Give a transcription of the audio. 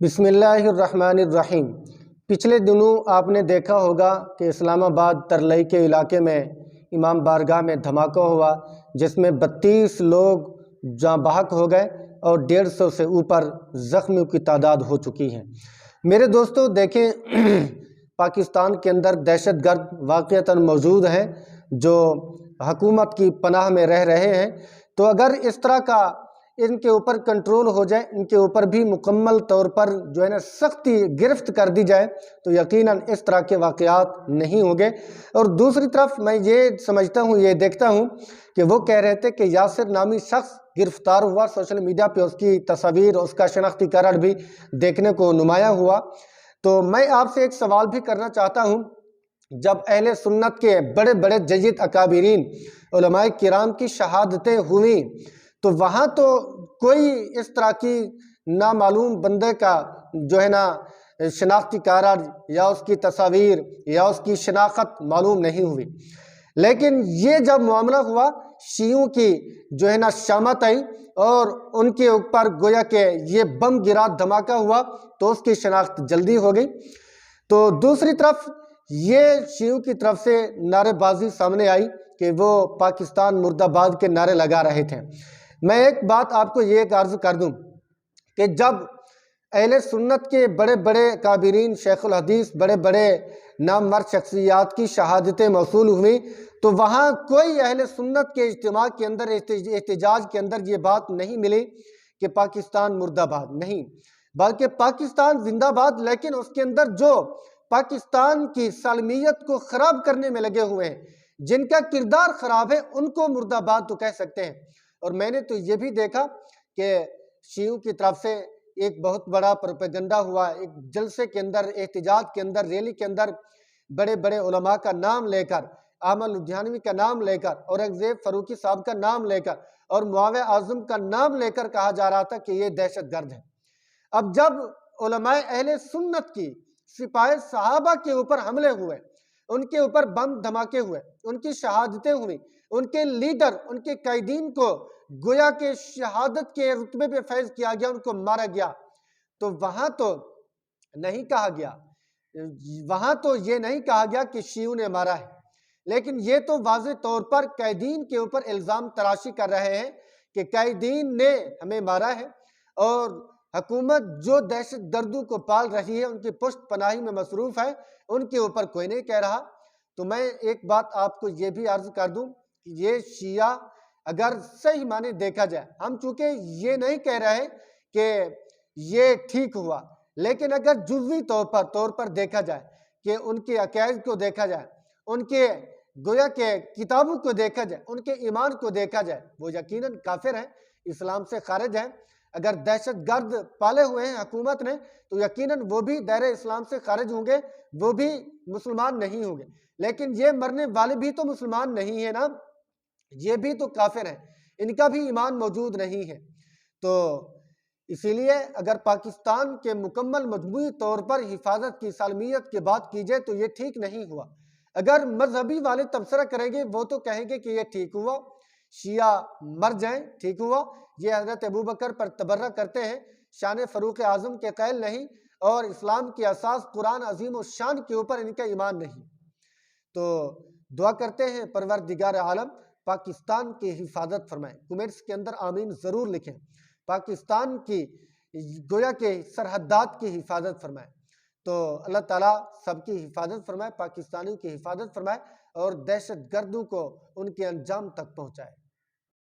بسم اللہ الرحمن الرحیم۔ پچھلے دنوں آپ نے دیکھا ہوگا کہ اسلام آباد ترلئی کے علاقے میں امام بارگاہ میں دھماکہ ہوا، جس میں 32 لوگ جاں بحق ہو گئے اور 150 سے اوپر زخمیوں کی تعداد ہو چکی ہے۔ میرے دوستو دیکھیں، پاکستان کے اندر دہشت گرد واقعتاً موجود ہیں جو حکومت کی پناہ میں رہ رہے ہیں، تو اگر اس طرح کا ان کے اوپر کنٹرول ہو جائے، ان کے اوپر بھی مکمل طور پر سختی گرفت کر دی جائے تو یقیناً اس طرح کے واقعات نہیں ہوں گے۔ اور دوسری طرف میں یہ سمجھتا ہوں، یہ دیکھتا ہوں کہ وہ کہہ رہے تھے کہ یاسر نامی شخص گرفتار ہوا، سوشل میڈیا پہ اس کی تصاویر، اس کا شناختی کارڈ بھی دیکھنے کو نمایاں ہوا۔ تو میں آپ سے ایک سوال بھی کرنا چاہتا ہوں، جب اہل سنت کے بڑے بڑے جید اکابرین علماء کرام کی شہادتیں ہوئیں تو وہاں تو کوئی اس طرح کی نامعلوم بندے کا شناختی کارڈ یا اس کی تصاویر یا اس کی شناخت معلوم نہیں ہوئی، لیکن یہ جب معاملہ ہوا، شیعوں کی شامت آئی اور ان کے اوپر گویا کہ یہ بم گرا دھماکہ ہوا تو اس کی شناخت جلدی ہو گئی۔ تو دوسری طرف یہ شیعوں کی طرف سے نعرے بازی سامنے آئی کہ وہ پاکستان مرد آباد کے نعرے لگا رہے تھے۔ میں ایک بات آپ کو یہ عرض کر دوں کہ جب اہل سنت کے بڑے بڑے اکابرین، شیخ الحدیث، بڑے بڑے نامور شخصیات کی شہادتیں موصول ہوئیں تو وہاں کوئی اہل سنت کے اجتماع کے اندر، احتجاج کے اندر یہ بات نہیں ملی کہ پاکستان مرد آباد، نہیں، بلکہ پاکستان زندہ باد، لیکن اس کے اندر جو پاکستان کی سالمیت کو خراب کرنے میں لگے ہوئے ہیں، جن کا کردار خراب ہے، ان کو مرد آباد تو کہہ سکتے ہیں۔ اور میں نے تو یہ بھی دیکھا کہ شیعوں کی طرف سے ایک بہت بڑا پروپیگنڈا ہوا، ایک جلسے کے اندر، احتجاج کے اندر، ریلی کے اندر بڑے بڑے علماء کا نام لے کر، احمد لدھیانوی کا نام لے کر، اورنگزیب فاروقی صاحب کا نام لے کر اور معاویہ اعظم کا نام لے کر کہا جا رہا تھا کہ یہ دہشت گرد ہے۔ اب جب علماء اہل سنت کی سپاہ صحابہ کے اوپر حملے ہوئے، ان کے اوپر بم دھماکے ہوئے، ان کی شہادتیں ہوئیں، ان کے لیڈر، ان کے قائدین کو گویا کہ شہادت کے رتبے پہ فیض کیا گیا، ان کو مارا گیا، تو وہاں تو نہیں کہا گیا، وہاں تو یہ نہیں کہا گیا کہ شیعوں نے مارا ہے، لیکن یہ تو واضح طور پر قائدین کے اوپر الزام تراشی کر رہے ہیں کہ قائدین نے ہمیں مارا ہے، اور حکومت جو دہشت گردوں کو پال رہی ہے، ان کی پشت پناہی میں مصروف ہے، ان کے اوپر کوئی نہیں کہہ رہا۔ تو میں ایک بات آپ کو یہ بھی عرض کر دوں کہ یہ شیعہ اگر صحیح معنی دیکھا جائے، ہم چونکہ یہ نہیں کہہ رہے کہ یہ ٹھیک ہوا، لیکن اگر جزوی طور پر دیکھا جائے کہ ان کے عقائد کو دیکھا جائے، ان کے گویا کہ کتابوں کو دیکھا جائے، ان کے ایمان کو دیکھا جائے، وہ یقیناً کافر ہیں، اسلام سے خارج ہیں۔ اگر دہشت گرد پالے ہوئے ہیں حکومت نے تو یقیناً وہ بھی دائرہ اسلام سے خارج ہوں گے، وہ بھی مسلمان نہیں ہوں گے، لیکن یہ مرنے والے بھی تو مسلمان نہیں ہیں نا، یہ بھی تو کافر ہیں، ان کا بھی ایمان موجود نہیں ہے۔ تو اسی لیے اگر پاکستان کے مکمل مجموعی طور پر حفاظت کی سالمیت کی بات کی جائے تو یہ ٹھیک نہیں ہوا۔ اگر مذہبی والے تبصرہ کریں گے وہ تو کہیں گے کہ یہ ٹھیک ہوا، شیعہ مر جائیں، ٹھیک ہوا، یہ حضرت ابوبکر پر تبرہ کرتے ہیں، شان فاروق اعظم کے قائل نہیں، اور اسلام کی اساس قرآن عظیم و شان کے اوپر ان کا ایمان نہیں۔ تو دعا کرتے ہیں پروردگار عالم پاکستان کی حفاظت فرمائے۔ کمنٹس کے اندر آمین ضرور لکھیں۔ پاکستان کی گویا کہ سرحدات کی حفاظت فرمائے۔ تو اللہ تعالیٰ سب کی حفاظت فرمائے، پاکستانیوں کی حفاظت فرمائے اور دہشت گردوں کو ان کے انجام تک پہنچائے۔